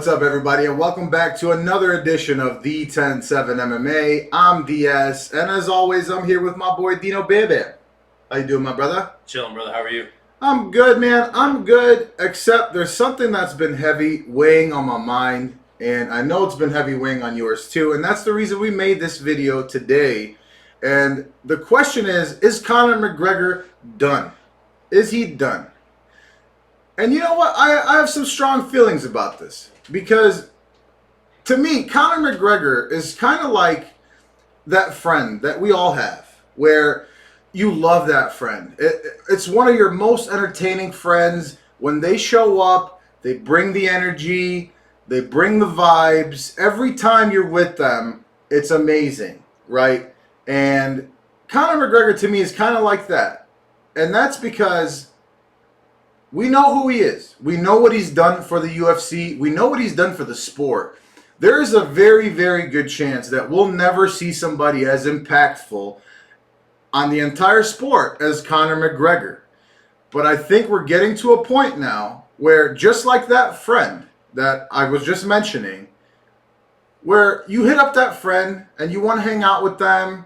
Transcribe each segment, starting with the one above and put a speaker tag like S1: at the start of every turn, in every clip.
S1: What's up, everybody, and welcome back to another edition of the 10-7 MMA. I'm DS, and as always, I'm here with my boy Dino Bebe. How you doing, my brother?
S2: Chilling, brother. How are you?
S1: I'm good, man. I'm good, except there's something that's been heavy weighing on my mind, and I know it's been heavy weighing on yours too, and that's the reason we made this video today. And the question is Conor McGregor done? Is he done? And you know what? I have some strong feelings about this. Because, to me, Conor McGregor is kind of like that friend that we all have. Where you love that friend. It's one of your most entertaining friends. When they show up, they bring the energy. They bring the vibes. Every time you're with them, it's amazing, right? And Conor McGregor, to me, is kind of like that. And that's because we know who he is. We know what he's done for the UFC. We know what he's done for the sport. There is a very, very good chance that we'll never see somebody as impactful on the entire sport as Conor McGregor. But I think we're getting to a point now where, just like that friend that I was just mentioning, where you hit up that friend and you want to hang out with them,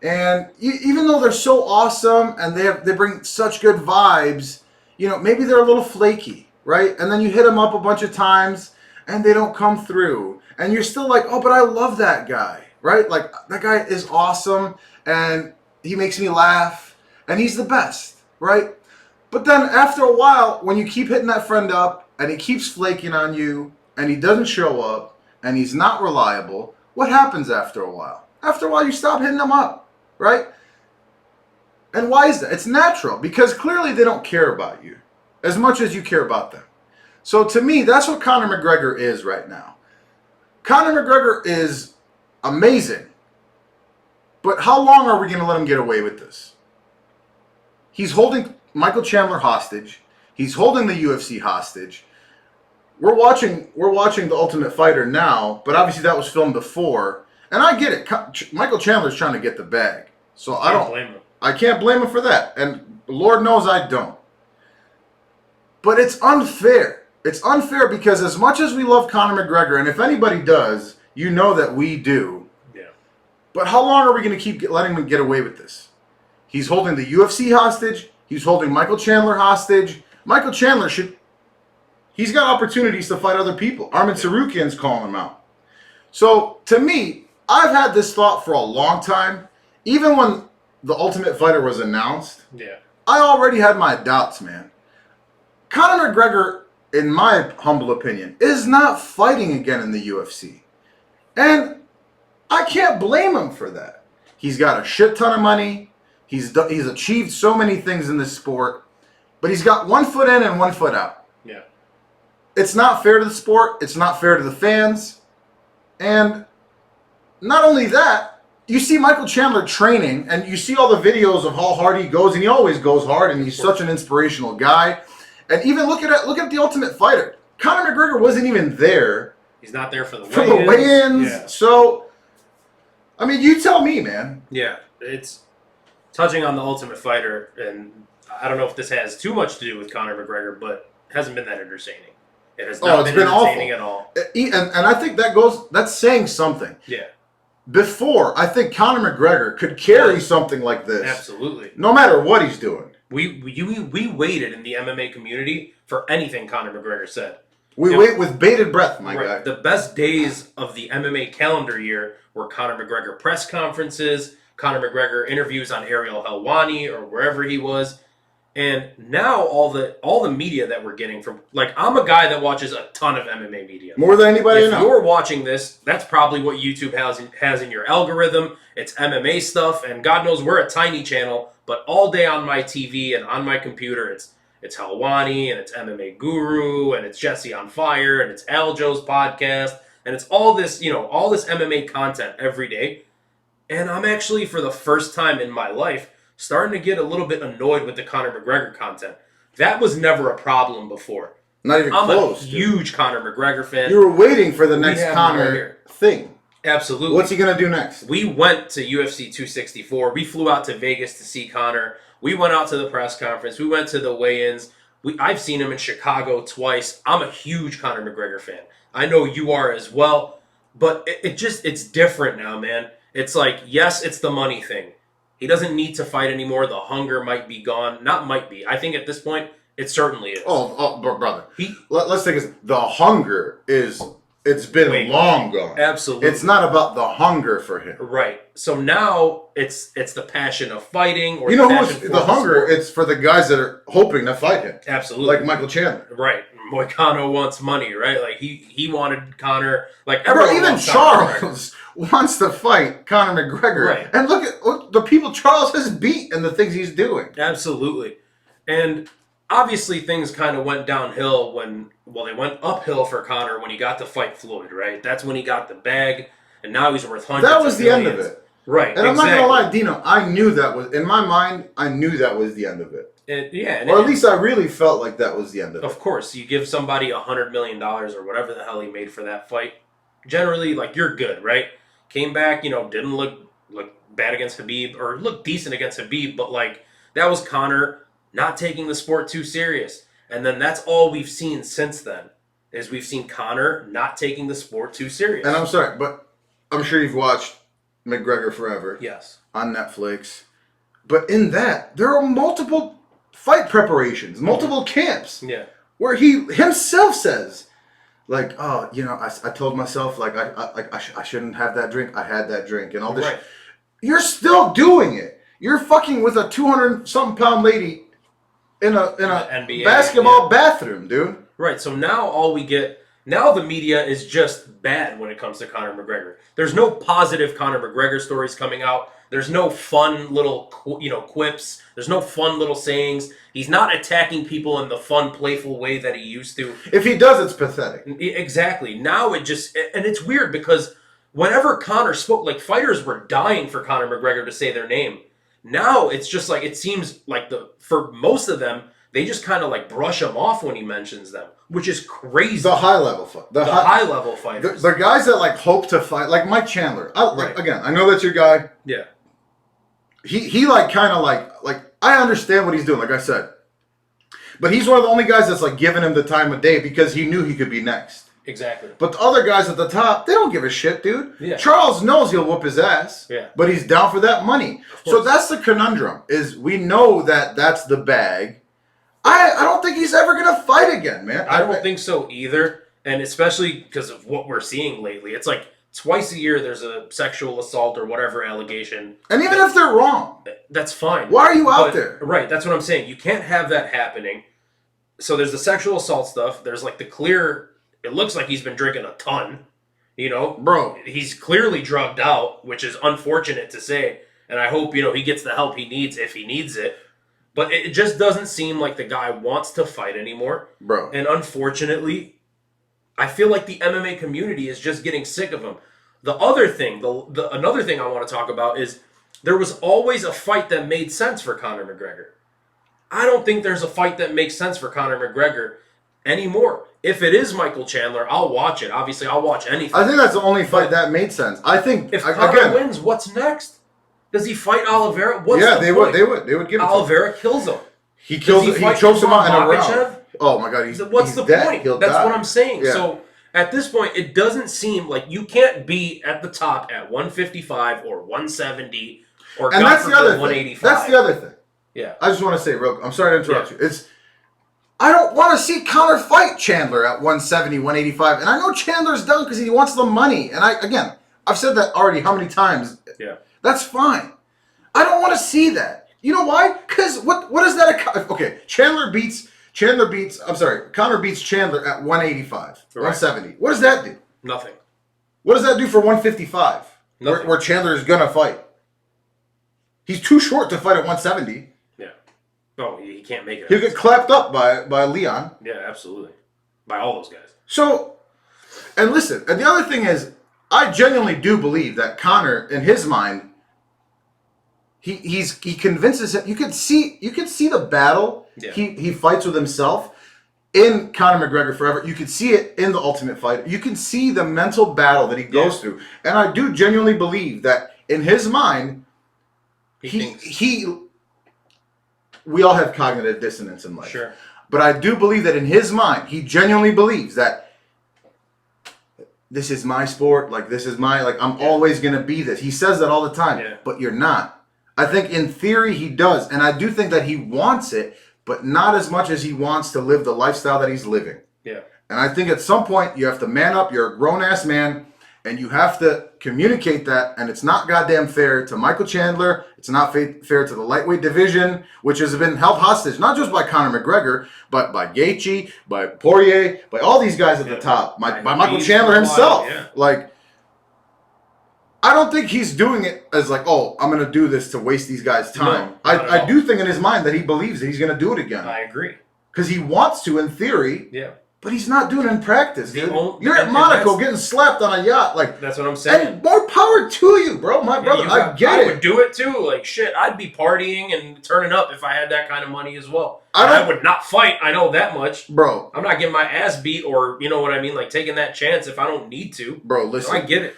S1: and even though they're so awesome and they bring such good vibes, you know, maybe they're a little flaky, right? And then you hit them up a bunch of times and they don't come through. And you're still like, oh, but I love that guy, right? Like, that guy is awesome and he makes me laugh and he's the best, right? But then after a while, when you keep hitting that friend up and he keeps flaking on you and he doesn't show up and he's not reliable, what happens after a while? After a while, you stop hitting him up, right? And why is that? It's natural, because clearly they don't care about you as much as you care about them. So to me, that's what Conor McGregor is right now. Conor McGregor is amazing. But how long are we going to let him get away with this? He's holding Michael Chandler hostage. He's holding the UFC hostage. We're watching The Ultimate Fighter now, but obviously that was filmed before. And I get it. Michael Chandler's trying to get the bag. So I don't blame him. I can't blame him for that. And Lord knows I don't. But it's unfair. It's unfair because as much as we love Conor McGregor, and if anybody does, you know that we do. Yeah. But how long are we going to keep letting him get away with this? He's holding the UFC hostage. He's holding Michael Chandler hostage. Michael Chandler he's got opportunities to fight other people. Arman Tsarukyan's calling him out. So, to me, I've had this thought for a long time. Even when The Ultimate Fighter was announced, I already had my doubts, man. Conor McGregor, in my humble opinion, is not fighting again in the UFC. And I can't blame him for that. He's got a shit ton of money. He's achieved so many things in this sport. But he's got one foot in and one foot out. Yeah. It's not fair to the sport. It's not fair to the fans. And not only that, you see Michael Chandler training, and you see all the videos of how hard he goes, and he always goes hard, and he's such an inspirational guy. And even look at The Ultimate Fighter. Conor McGregor wasn't even there.
S2: He's not there for the
S1: weigh-ins. Yeah. So, I mean, you tell me, man.
S2: Yeah, it's touching on The Ultimate Fighter, and I don't know if this has too much to do with Conor McGregor, but it hasn't been that entertaining. It has not been entertaining at all.
S1: And I think that's saying something. Yeah. Before, I think Conor McGregor could carry something like this.
S2: Absolutely.
S1: No matter what he's doing.
S2: We waited in the MMA community for anything Conor McGregor said.
S1: We wait with bated breath, my guy.
S2: The best days of the MMA calendar year were Conor McGregor press conferences, Conor McGregor interviews on Ariel Helwani or wherever he was. And now all the media that we're getting from, like, I'm a guy that watches a ton of MMA media.
S1: More than anybody I know.
S2: If you're watching this, that's probably what YouTube has in your algorithm. It's MMA stuff, and God knows we're a tiny channel, but all day on my TV and on my computer, it's Helwani, and it's MMA Guru, and it's Jesse on Fire, and it's Aljo's podcast, and it's all this MMA content every day. And I'm actually, for the first time in my life, starting to get a little bit annoyed with the Conor McGregor content. That was never a problem before.
S1: Not even close.
S2: I'm a huge Conor McGregor fan.
S1: You were waiting for the next Conor thing.
S2: Absolutely.
S1: What's he going to do next?
S2: We went to UFC 264. We flew out to Vegas to see Conor. We went out to the press conference. We went to the weigh-ins. I've seen him in Chicago twice. I'm a huge Conor McGregor fan. I know you are as well, but it's different now, man. It's like, yes, it's the money thing. He doesn't need to fight anymore. The hunger might be gone. Not might be. I think at this point, it certainly is.
S1: Brother. Let's take it. The hunger is. It's been long gone.
S2: Absolutely.
S1: It's not about the hunger for him.
S2: Right. So now it's the passion of fighting, or
S1: you know who's the hunger? It's for the guys that are hoping to fight him.
S2: Absolutely.
S1: Like Michael Chandler.
S2: Right. Moicano wants money, right? Like he wanted Conor. Like everyone.
S1: Even Charles wants to fight Conor McGregor.
S2: Right.
S1: And look at the people Charles has beat and the things he's doing.
S2: Absolutely. And obviously things kind of went downhill they went uphill for Conor when he got to fight Floyd, right? That's when he got the bag, and now he's worth hundreds.
S1: That was the end of it.
S2: Right.
S1: And I'm not going to lie, Dino, I knew that was, in my mind, I knew that was the end of it. Or at least I really felt like that was the end of it.
S2: Of course, you give somebody $100 million or whatever the hell he made for that fight, generally, like, you're good, right? Came back, didn't look bad against Khabib, or looked decent against Khabib, but, like, that was Conor not taking the sport too serious. And then that's all we've seen since then, is we've seen Conor not taking the sport too serious.
S1: And I'm sorry, but I'm sure you've watched McGregor Forever.
S2: Yes.
S1: On Netflix. But in that, there are multiple fight preparations, multiple camps.
S2: Yeah.
S1: Where he himself says, like, oh, I told myself, like, I shouldn't have that drink. I had that drink and all this. Right. You're still doing it. You're fucking with a 200-something pound lady in a NBA, basketball bathroom, dude.
S2: Right. So now all we get, now the media is just bad when it comes to Conor McGregor. There's no positive Conor McGregor stories coming out. There's no fun little, quips. There's no fun little sayings. He's not attacking people in the fun, playful way that he used to.
S1: If he does, it's pathetic.
S2: Exactly. Now and it's weird because whenever Conor spoke, like, fighters were dying for Conor McGregor to say their name. Now it's just like, it seems like for most of them, they just kind of like brush him off when he mentions them, which is crazy.
S1: The high level fight. The
S2: high level fighters.
S1: The guys that like hope to fight, like Mike Chandler.
S2: Right.
S1: Again, I know that's your guy.
S2: Yeah.
S1: He like kind of like I understand what he's doing, like I said. But he's one of the only guys that's like giving him the time of day because he knew he could be next.
S2: Exactly.
S1: But the other guys at the top, they don't give a shit, dude.
S2: Yeah.
S1: Charles knows he'll whoop his ass.
S2: Yeah.
S1: But he's down for that money. So that's the conundrum, is we know that that's the bag. I don't think he's ever going to fight again, man.
S2: I don't think so either. And especially because of what we're seeing lately. It's like twice a year there's a sexual assault or whatever allegation.
S1: And even if they're wrong.
S2: That's fine.
S1: Why are you out there?
S2: Right, that's what I'm saying. You can't have that happening. So there's the sexual assault stuff. There's like the clear... It looks like he's been drinking a ton,
S1: Bro.
S2: He's clearly drugged out, which is unfortunate to say. And I hope, he gets the help he needs if he needs it. But it just doesn't seem like the guy wants to fight anymore.
S1: Bro.
S2: And unfortunately, I feel like the MMA community is just getting sick of him. The other thing, another thing I want to talk about is there was always a fight that made sense for Conor McGregor. I don't think there's a fight that makes sense for Conor McGregor anymore. If it is Michael Chandler, I'll watch it. Obviously, I'll watch anything.
S1: I think that's the only fight that made sense. I think
S2: if Conor wins, what's next? Does he fight Oliveira? They would
S1: give it.
S2: Oliveira kills him.
S1: He kills him. He chokes him out in a round. Oh my god,
S2: what's the point?
S1: He'll
S2: That's
S1: die.
S2: what I'm saying.
S1: Yeah.
S2: So at this point, it doesn't seem like you can't be at the top at 155 or 170 or
S1: and that's the other
S2: 185.
S1: thing. That's the other thing.
S2: Yeah.
S1: I just want to say, I'm sorry to interrupt you. I don't want to see Conor fight Chandler at 170, 185. And I know Chandler's done because he wants the money. And I've said that already how many times?
S2: Yeah.
S1: That's fine. I don't want to see that. You know why? Because what is that? Okay, Conor beats Chandler at 185, right. 170. What does that do?
S2: Nothing.
S1: What does that do for 155? Where Chandler is going to fight? He's too short to fight at 170.
S2: Oh, he can't make it.
S1: He'll get clapped up by Leon.
S2: Yeah, absolutely. By all those guys.
S1: So, and listen, and the other thing is, I genuinely do believe that Conor, in his mind, he convinces him. You can see the battle he fights with himself in Conor McGregor Forever. You can see it in the Ultimate Fighter. You can see the mental battle that he goes through, and I do genuinely believe that in his mind, we all have cognitive dissonance in life.
S2: Sure.
S1: But I do believe that in his mind, he genuinely believes that this is my sport. Like, this is my, like, I'm always going to be this. He says that all the time, but you're not. I think in theory he does. And I do think that he wants it, but not as much as he wants to live the lifestyle that he's living.
S2: Yeah.
S1: And I think at some point you have to man up. You're a grown-ass man. And you have to communicate that, and it's not goddamn fair to Michael Chandler. It's not fair to the lightweight division, which has been held hostage, not just by Conor McGregor, but by Gaethje, by Poirier, by all these guys at the top, by Michael Chandler himself. Like, I don't think he's doing it as like, oh, I'm going to do this to waste these guys' time.
S2: No,
S1: I do think in his mind that he believes that he's going to do it again.
S2: I agree.
S1: Because he wants to, in theory.
S2: Yeah.
S1: But he's not doing it in practice, dude. You're at Monaco getting slapped on a yacht. Like,
S2: that's what I'm saying.
S1: And more power to you, bro. My brother, I get it.
S2: I would do it too. Like, shit, I'd be partying and turning up if I had that kind of money as well. I would not fight. I know that much.
S1: Bro.
S2: I'm not getting my ass beat or, you know what I mean, like taking that chance if I don't need to.
S1: Bro, listen.
S2: So I get it.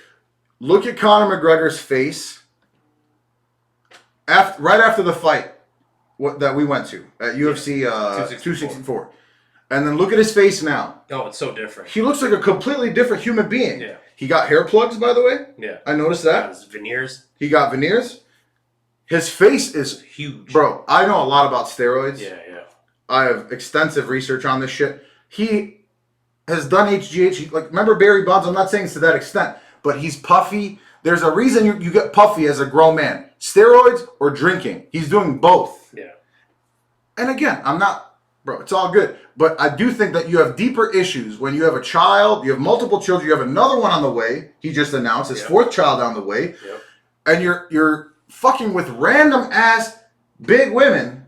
S1: Look at Conor McGregor's face right after the fight that we went to at UFC 264. And then look at his face now.
S2: Oh, it's so different.
S1: He looks like a completely different human being.
S2: Yeah.
S1: He got hair plugs, by the way.
S2: Yeah.
S1: I noticed that.
S2: His veneers.
S1: He got veneers. His face is
S2: huge.
S1: Bro, I know a lot about steroids.
S2: Yeah, yeah.
S1: I have extensive research on this shit. He has done HGH. Like, remember Barry Bonds? I'm not saying it's to that extent, but he's puffy. There's a reason you get puffy as a grown man. Steroids or drinking. He's doing both.
S2: Yeah.
S1: And again, I'm not... Bro, it's all good. But I do think that you have deeper issues when you have a child, you have multiple children, you have another one on the way. He just announced his fourth child on the way.
S2: Yep.
S1: And you're fucking with random ass big women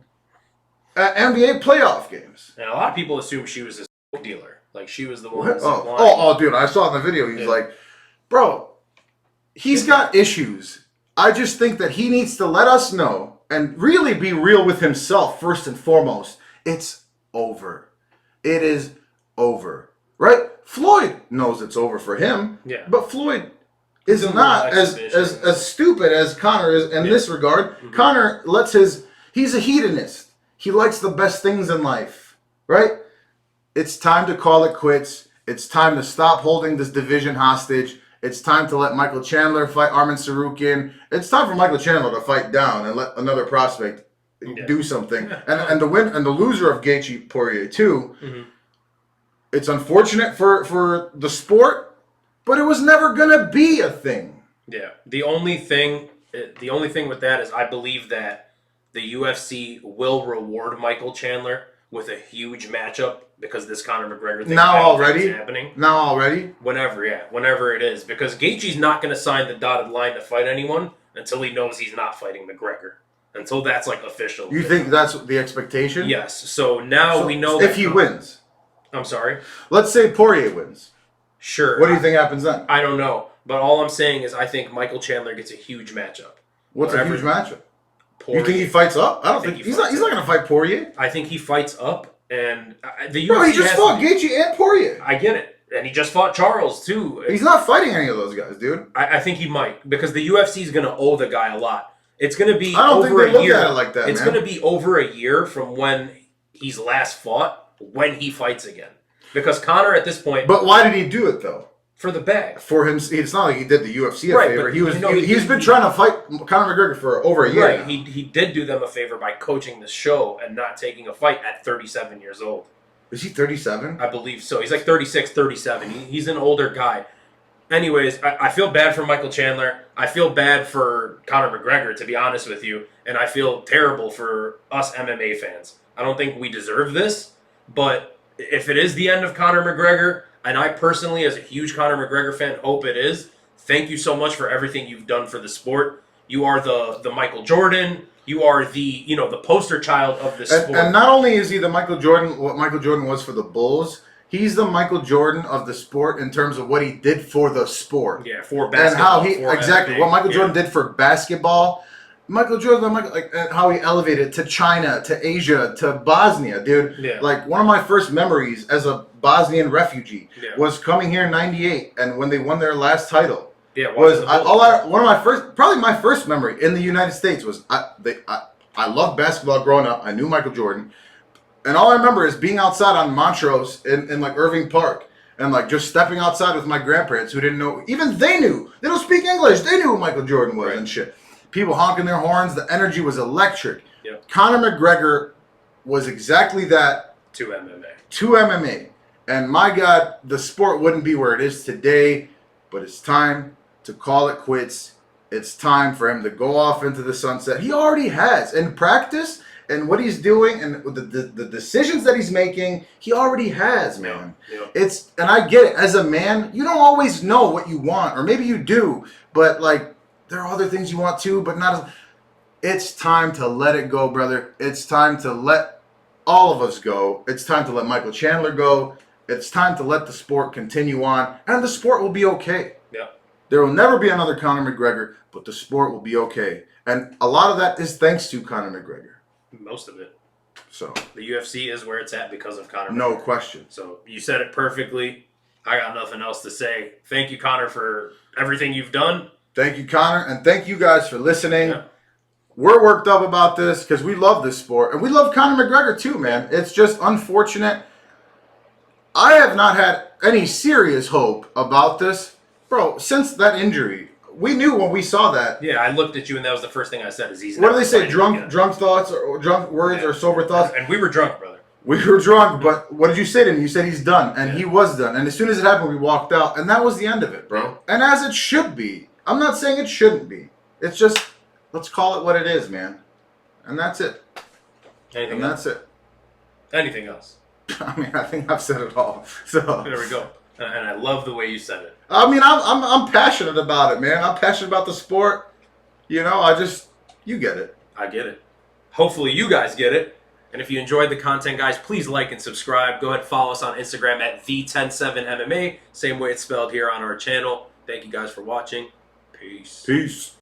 S1: at NBA playoff games.
S2: And a lot of people assume she was a dealer. Like, she was the one.
S1: Oh, dude, I saw in the video. He's like, bro, he's got issues. I just think that he needs to let us know and really be real with himself first and foremost. It's over. It is over. Right? Floyd knows it's over for him.
S2: Yeah.
S1: But Floyd is not as stupid as Conor is in this regard. Mm-hmm. Conor he's a hedonist. He likes the best things in life. Right? It's time to call it quits. It's time to stop holding this division hostage. It's time to let Michael Chandler fight Arman Tsarukyan. It's time for Michael Chandler to fight down and let another prospect do something. And the loser of Gaethje Poirier too. Mm-hmm. It's unfortunate for the sport, but it was never gonna be a thing.
S2: Yeah. The only thing with that is I believe that the UFC will reward Michael Chandler with a huge matchup because this Conor McGregor thing is happening.
S1: Now already?
S2: Whenever it is. Because Gaethje's not going to sign the dotted line to fight anyone until he knows he's not fighting McGregor. Until that's like official.
S1: You think that's the expectation?
S2: Yes. So now we know that
S1: if he wins.
S2: I'm sorry?
S1: Let's say Poirier wins.
S2: Sure.
S1: What do you think happens then?
S2: I don't know. But all I'm saying is I think Michael Chandler gets a huge matchup.
S1: What's a huge matchup? Poirier. You think he fights up? I don't think he's not going to fight Poirier.
S2: I think he fights up, and the UFC.
S1: Bro, he just fought Gaethje and Poirier.
S2: I get it, and he just fought Charles too.
S1: He's not fighting any of those guys, dude.
S2: I think he might because the UFC is going to owe the guy a lot. It's going to be
S1: I don't
S2: over
S1: think they
S2: a year.
S1: Look at it like that,
S2: it's going to be over a year from when he's last fought when he fights again. Because Conor at this point.
S1: But why did he do it though?
S2: For the bag.
S1: For him, it's not like he did the UFC a favor. He's been trying to fight Conor McGregor for over a year.
S2: Right. He did do them a favor by coaching the show and not taking a fight at 37 years old.
S1: Is he 37?
S2: I believe so. He's like 36, 37. He's an older guy. Anyways, I feel bad for Michael Chandler. I feel bad for Conor McGregor, to be honest with you. And I feel terrible for us MMA fans. I don't think we deserve this. But if it is the end of Conor McGregor, and I personally, as a huge Conor McGregor fan, hope it is. Thank you so much for everything you've done for the sport. You are the Michael Jordan. You are the poster child of the sport.
S1: And not only is he the Michael Jordan, what Michael Jordan was for the Bulls, he's the Michael Jordan of the sport in terms of what he did for the sport.
S2: Yeah, for basketball.
S1: And how what Michael Jordan did for basketball. Michael Jordan, how he elevated to China, to Asia, to Bosnia, dude. Yeah. Like, one of my first memories as a Bosnian refugee was coming here in '98, and when they won their last title, probably my first memory in the United States was I loved basketball growing up. I knew Michael Jordan. And all I remember is being outside on Montrose in like Irving Park. And like just stepping outside with my grandparents who didn't know, even they knew. They don't speak English. They knew who Michael Jordan was and shit. People honking their horns. The energy was electric.
S2: Yep.
S1: Conor McGregor was exactly that.
S2: To MMA.
S1: To MMA. And my God, the sport wouldn't be where it is today. But it's time to call it quits. It's time for him to go off into the sunset. He already has. In practice and what he's doing and the decisions that he's making, he already has, man.
S2: Yeah.
S1: It's, and I get it. As a man, you don't always know what you want. Or maybe you do. But like, there are other things you want too, but not as... It's time to let it go, brother. It's time to let all of us go. It's time to let Michael Chandler go. It's time to let the sport continue on. And the sport will be okay.
S2: Yeah.
S1: There will never be another Conor McGregor, but the sport will be okay. And a lot of that is thanks to Conor McGregor.
S2: Most of it.
S1: So
S2: the UFC is where it's at because of Conor McGregor.
S1: No question.
S2: So you said it perfectly. I got nothing else to say. Thank you, Conor, for everything you've done.
S1: Thank you, Conor, and thank you guys for listening.
S2: Yeah.
S1: We're worked up about this because we love this sport. And we love Conor McGregor too, man. It's just unfortunate. I have not had any serious hope about this. Bro, since that injury, we knew when we saw that.
S2: Yeah, I looked at you and that was the first thing I said is he's
S1: what do they say? Drunk thoughts or drunk words or sober thoughts?
S2: And we were drunk, brother.
S1: We were drunk, but what did you say to him? You said he's done, and he was done. And as soon as it happened, we walked out, and that was the end of it, bro. And as it should be. I'm not saying it shouldn't be. It's just, let's call it what it is, man. And that's it.
S2: Anything
S1: and
S2: else?
S1: That's it.
S2: Anything else?
S1: I mean, I think I've said it all. So
S2: there we go. And I love the way you said it.
S1: I mean, I'm passionate about it, man. I'm passionate about the sport. You know, you get it.
S2: I get it. Hopefully you guys get it. And if you enjoyed the content, guys, please like and subscribe. Go ahead and follow us on Instagram at the107MMA. Same way it's spelled here on our channel. Thank you guys for watching. Peace.
S1: Peace.